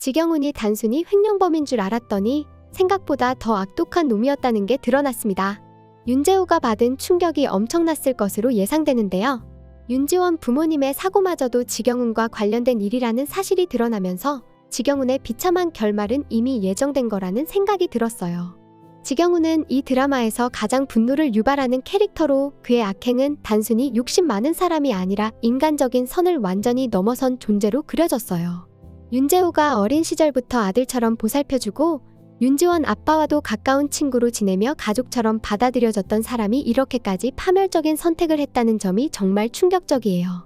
지경훈이 단순히 횡령범인 줄 알았더니 생각보다 더 악독한 놈이었다는 게 드러났습니다. 윤재호가 받은 충격이 엄청났을 것으로 예상되는데요. 윤지원 부모님의 사고마저도 지경훈과 관련된 일이라는 사실이 드러나면서 지경훈의 비참한 결말은 이미 예정된 거라는 생각이 들었어요. 지경훈은 이 드라마에서 가장 분노를 유발하는 캐릭터로 그의 악행은 단순히 욕심 많은 사람이 아니라 인간적인 선을 완전히 넘어선 존재로 그려졌어요. 윤재호가 어린 시절부터 아들처럼 보살펴주고 윤지원 아빠와도 가까운 친구로 지내며 가족처럼 받아들여졌던 사람이 이렇게까지 파멸적인 선택을 했다는 점이 정말 충격적이에요.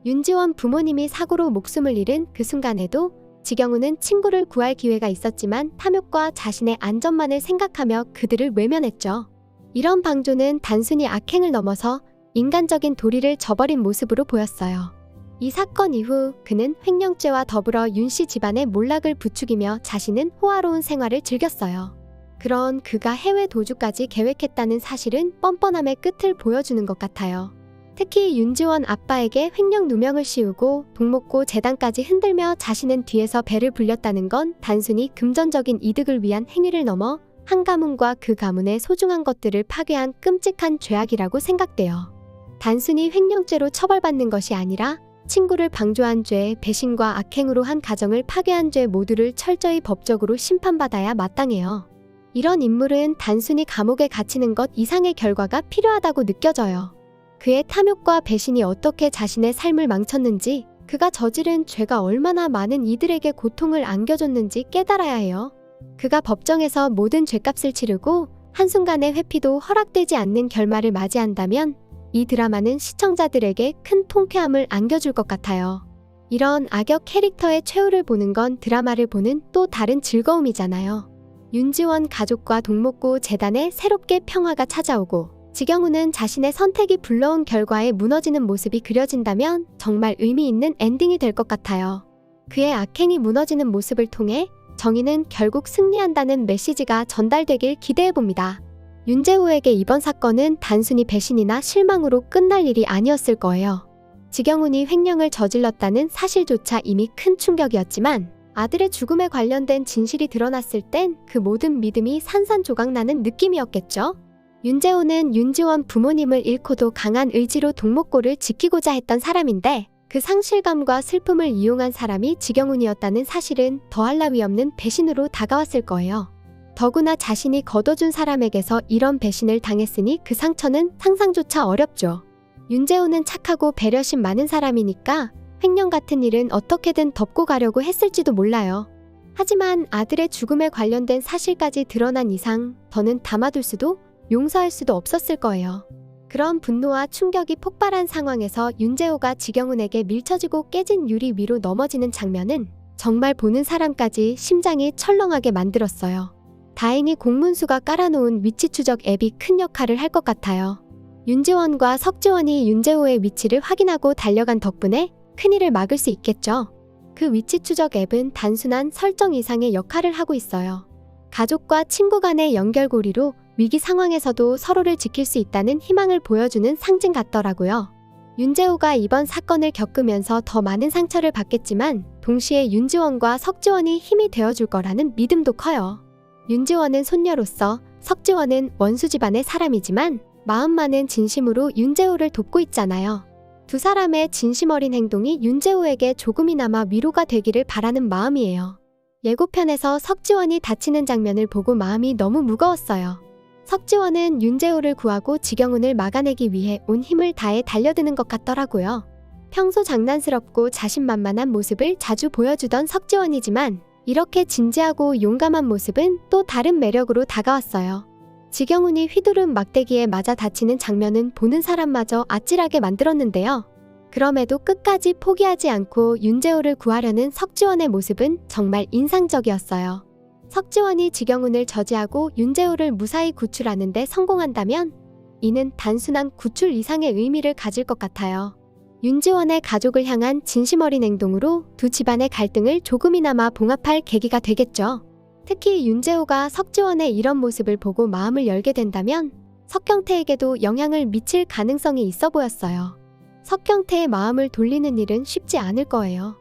윤지원 부모님이 사고로 목숨을 잃은 그 순간에도 지경훈은 친구를 구할 기회가 있었지만 탐욕과 자신의 안전만을 생각하며 그들을 외면했죠. 이런 방조는 단순히 악행을 넘어서 인간적인 도리를 저버린 모습으로 보였어요. 이 사건 이후 그는 횡령죄와 더불어 윤씨 집안의 몰락을 부추기며 자신은 호화로운 생활을 즐겼어요. 그런 그가 해외 도주까지 계획했다는 사실은 뻔뻔함의 끝을 보여주는 것 같아요. 특히 윤지원 아빠에게 횡령 누명을 씌우고 동목고 재단까지 흔들며 자신은 뒤에서 배를 불렸다는 건 단순히 금전적인 이득을 위한 행위를 넘어 한 가문과 그 가문의 소중한 것들을 파괴한 끔찍한 죄악이라고 생각돼요. 단순히 횡령죄로 처벌받는 것이 아니라 친구를 방조한 죄, 배신과 악행으로 한 가정을 파괴한 죄 모두를 철저히 법적으로 심판받아야 마땅해요. 이런 인물은 단순히 감옥에 갇히는 것 이상의 결과가 필요하다고 느껴져요. 그의 탐욕과 배신이 어떻게 자신의 삶을 망쳤는지, 그가 저지른 죄가 얼마나 많은 이들에게 고통을 안겨줬는지 깨달아야 해요. 그가 법정에서 모든 죄값을 치르고 한순간의 회피도 허락되지 않는 결말을 맞이한다면 이 드라마는 시청자들에게 큰 통쾌함을 안겨줄 것 같아요. 이런 악역 캐릭터의 최후를 보는 건 드라마를 보는 또 다른 즐거움이잖아요. 윤지원 가족과 동목고 재단에 새롭게 평화가 찾아오고 지경훈은 자신의 선택이 불러온 결과에 무너지는 모습이 그려진다면 정말 의미 있는 엔딩이 될 것 같아요. 그의 악행이 무너지는 모습을 통해 정의는 결국 승리한다는 메시지가 전달되길 기대해봅니다. 윤재호에게 이번 사건은 단순히 배신이나 실망으로 끝날 일이 아니었을 거예요. 지경훈이 횡령을 저질렀다는 사실조차 이미 큰 충격이었지만 아들의 죽음에 관련된 진실이 드러났을 땐 그 모든 믿음이 산산조각나는 느낌이었겠죠? 윤재호는 윤지원 부모님을 잃고도 강한 의지로 동목고를 지키고자 했던 사람인데 그 상실감과 슬픔을 이용한 사람이 지경훈이었다는 사실은 더할 나위 없는 배신으로 다가왔을 거예요. 더구나 자신이 거둬준 사람에게서 이런 배신을 당했으니 그 상처는 상상조차 어렵죠. 윤재호는 착하고 배려심 많은 사람이니까 횡령 같은 일은 어떻게든 덮고 가려고 했을지도 몰라요. 하지만 아들의 죽음에 관련된 사실까지 드러난 이상 더는 담아둘 수도 용서할 수도 없었을 거예요. 그런 분노와 충격이 폭발한 상황에서 윤재호가 지경훈에게 밀쳐지고 깨진 유리 위로 넘어지는 장면은 정말 보는 사람까지 심장이 철렁하게 만들었어요. 다행히 공문수가 깔아놓은 위치 추적 앱이 큰 역할을 할 것 같아요. 윤지원과 석지원이 윤재호의 위치를 확인하고 달려간 덕분에 큰일을 막을 수 있겠죠. 그 위치 추적 앱은 단순한 설정 이상의 역할을 하고 있어요. 가족과 친구 간의 연결고리로 위기 상황에서도 서로를 지킬 수 있다는 희망을 보여주는 상징 같더라고요. 윤재호가 이번 사건을 겪으면서 더 많은 상처를 받겠지만 동시에 윤지원과 석지원이 힘이 되어줄 거라는 믿음도 커요. 윤지원은 손녀로서 석지원은 원수 집안의 사람이지만 마음만은 진심으로 윤재호를 돕고 있잖아요. 두 사람의 진심 어린 행동이 윤재호에게 조금이나마 위로가 되기를 바라는 마음이에요. 예고편에서 석지원이 다치는 장면을 보고 마음이 너무 무거웠어요. 석지원은 윤재호를 구하고 지경훈을 막아내기 위해 온 힘을 다해 달려드는 것 같더라고요. 평소 장난스럽고 자신만만한 모습을 자주 보여주던 석지원이지만 이렇게 진지하고 용감한 모습은 또 다른 매력으로 다가왔어요. 지경훈이 휘두른 막대기에 맞아 다치는 장면은 보는 사람마저 아찔하게 만들었는데요. 그럼에도 끝까지 포기하지 않고 윤재호를 구하려는 석지원의 모습은 정말 인상적이었어요. 석지원이 지경훈을 저지하고 윤재호를 무사히 구출하는 데 성공한다면 이는 단순한 구출 이상의 의미를 가질 것 같아요. 윤지원의 가족을 향한 진심 어린 행동으로 두 집안의 갈등을 조금이나마 봉합할 계기가 되겠죠. 특히 윤재호가 석지원의 이런 모습을 보고 마음을 열게 된다면 석경태에게도 영향을 미칠 가능성이 있어 보였어요. 석경태의 마음을 돌리는 일은 쉽지 않을 거예요.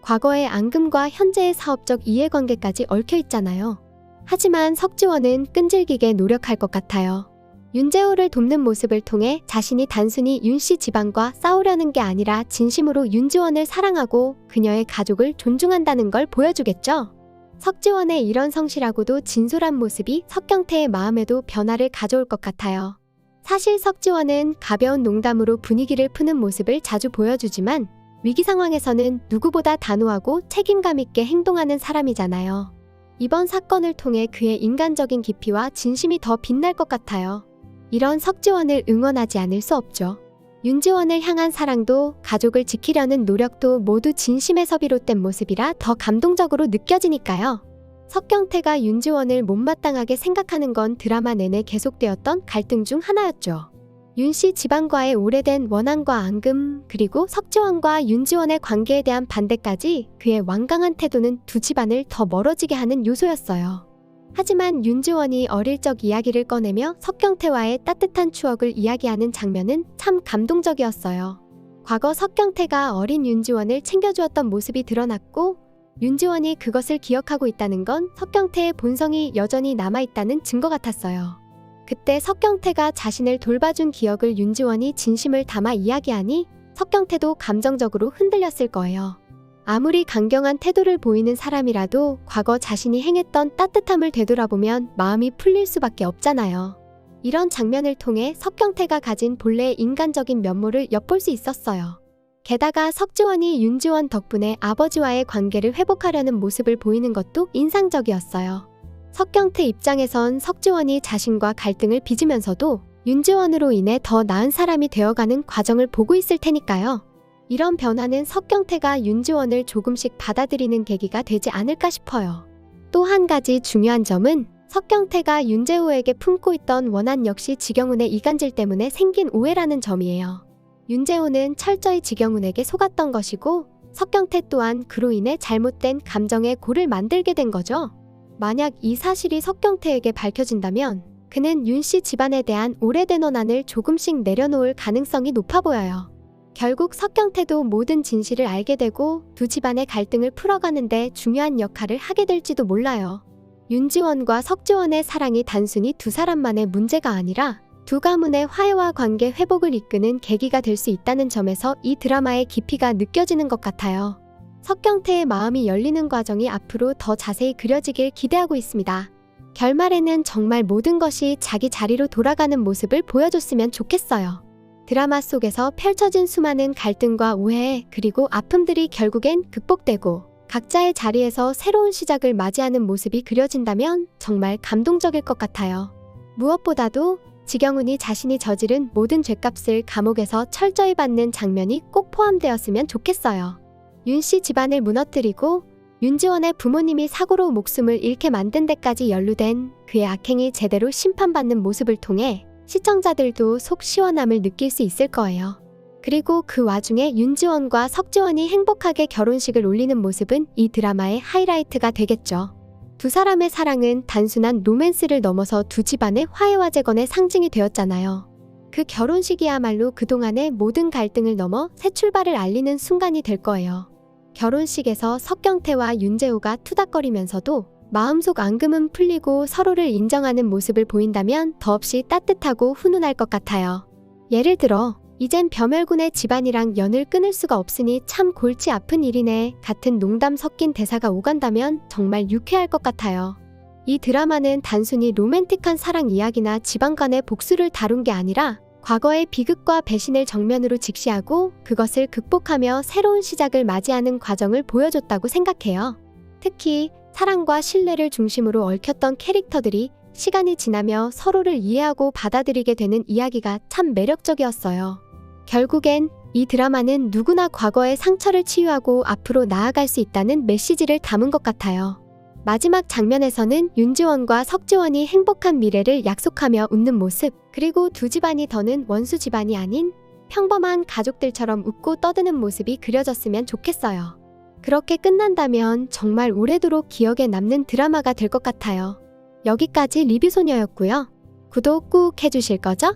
과거의 앙금과 현재의 사업적 이해관계까지 얽혀 있잖아요. 하지만 석지원은 끈질기게 노력할 것 같아요. 윤재호를 돕는 모습을 통해 자신이 단순히 윤씨 집안과 싸우려는 게 아니라 진심으로 윤지원을 사랑하고 그녀의 가족을 존중한다는 걸 보여주겠죠. 석지원의 이런 성실하고도 진솔한 모습이 석경태의 마음에도 변화를 가져올 것 같아요. 사실 석지원은 가벼운 농담으로 분위기를 푸는 모습을 자주 보여주지만 위기 상황에서는 누구보다 단호하고 책임감 있게 행동하는 사람이잖아요. 이번 사건을 통해 그의 인간적인 깊이와 진심이 더 빛날 것 같아요. 이런 석지원을 응원하지 않을 수 없죠. 윤지원을 향한 사랑도 가족을 지키려는 노력도 모두 진심에서 비롯된 모습이라 더 감동적으로 느껴지니까요. 석경태가 윤지원을 못마땅하게 생각하는 건 드라마 내내 계속되었던 갈등 중 하나였죠. 윤씨 집안과의 오래된 원한과 앙금, 그리고 석지원과 윤지원의 관계에 대한 반대까지 그의 완강한 태도는 두 집안을 더 멀어지게 하는 요소였어요. 하지만 윤지원이 어릴 적 이야기를 꺼내며 석경태와의 따뜻한 추억을 이야기하는 장면은 참 감동적이었어요. 과거 석경태가 어린 윤지원을 챙겨주었던 모습이 드러났고 윤지원이 그것을 기억하고 있다는 건 석경태의 본성이 여전히 남아있다는 증거 같았어요. 그때 석경태가 자신을 돌봐준 기억을 윤지원이 진심을 담아 이야기하니 석경태도 감정적으로 흔들렸을 거예요. 아무리 강경한 태도를 보이는 사람이라도 과거 자신이 행했던 따뜻함을 되돌아보면 마음이 풀릴 수밖에 없잖아요. 이런 장면을 통해 석경태가 가진 본래의 인간적인 면모를 엿볼 수 있었어요. 게다가 석지원이 윤지원 덕분에 아버지와의 관계를 회복하려는 모습을 보이는 것도 인상적이었어요. 석경태 입장에선 석지원이 자신과 갈등을 빚으면서도 윤지원으로 인해 더 나은 사람이 되어가는 과정을 보고 있을 테니까요. 이런 변화는 석경태가 윤지원을 조금씩 받아들이는 계기가 되지 않을까 싶어요. 또 한 가지 중요한 점은 석경태가 윤재호에게 품고 있던 원한 역시 지경훈의 이간질 때문에 생긴 오해라는 점이에요. 윤재호는 철저히 지경훈에게 속았던 것이고 석경태 또한 그로 인해 잘못된 감정의 골을 만들게 된 거죠. 만약 이 사실이 석경태에게 밝혀진다면 그는 윤씨 집안에 대한 오래된 원한을 조금씩 내려놓을 가능성이 높아 보여요. 결국 석경태도 모든 진실을 알게 되고 두 집안의 갈등을 풀어가는데 중요한 역할을 하게 될지도 몰라요. 윤지원과 석지원의 사랑이 단순히 두 사람만의 문제가 아니라 두 가문의 화해와 관계 회복을 이끄는 계기가 될 수 있다는 점에서 이 드라마의 깊이가 느껴지는 것 같아요. 석경태의 마음이 열리는 과정이 앞으로 더 자세히 그려지길 기대하고 있습니다. 결말에는 정말 모든 것이 자기 자리로 돌아가는 모습을 보여줬으면 좋겠어요. 드라마 속에서 펼쳐진 수많은 갈등과 오해 그리고 아픔들이 결국엔 극복되고 각자의 자리에서 새로운 시작을 맞이하는 모습이 그려진다면 정말 감동적일 것 같아요. 무엇보다도 지경훈이 자신이 저지른 모든 죗값을 감옥에서 철저히 받는 장면이 꼭 포함되었으면 좋겠어요. 윤씨 집안을 무너뜨리고 윤지원의 부모님이 사고로 목숨을 잃게 만든 데까지 연루된 그의 악행이 제대로 심판받는 모습을 통해 시청자들도 속 시원함을 느낄 수 있을 거예요. 그리고 그 와중에 윤지원과 석지원이 행복하게 결혼식을 올리는 모습은 이 드라마의 하이라이트가 되겠죠. 두 사람의 사랑은 단순한 로맨스를 넘어서 두 집안의 화해와 재건의 상징이 되었잖아요. 그 결혼식이야말로 그동안의 모든 갈등을 넘어 새 출발을 알리는 순간이 될 거예요. 결혼식에서 석경태와 윤재호가 투닥거리면서도 마음속 앙금은 풀리고 서로를 인정하는 모습을 보인다면 더없이 따뜻하고 훈훈할 것 같아요. 예를 들어 이젠 벼멸군의 집안이랑 연을 끊을 수가 없으니 참 골치 아픈 일이네 같은 농담 섞인 대사가 오간다면 정말 유쾌할 것 같아요. 이 드라마는 단순히 로맨틱한 사랑 이야기나 집안 간의 복수를 다룬 게 아니라 과거의 비극과 배신을 정면으로 직시하고 그것을 극복하며 새로운 시작을 맞이하는 과정을 보여줬다고 생각해요. 특히 사랑과 신뢰를 중심으로 얽혔던 캐릭터들이 시간이 지나며 서로를 이해하고 받아들이게 되는 이야기가 참 매력적이었어요. 결국엔 이 드라마는 누구나 과거의 상처를 치유하고 앞으로 나아갈 수 있다는 메시지를 담은 것 같아요. 마지막 장면에서는 윤지원과 석지원이 행복한 미래를 약속하며 웃는 모습, 그리고 두 집안이 더는 원수 집안이 아닌 평범한 가족들처럼 웃고 떠드는 모습이 그려졌으면 좋겠어요. 그렇게 끝난다면 정말 오래도록 기억에 남는 드라마가 될 것 같아요. 여기까지 리뷰소녀였고요. 구독 꾹 해주실 거죠?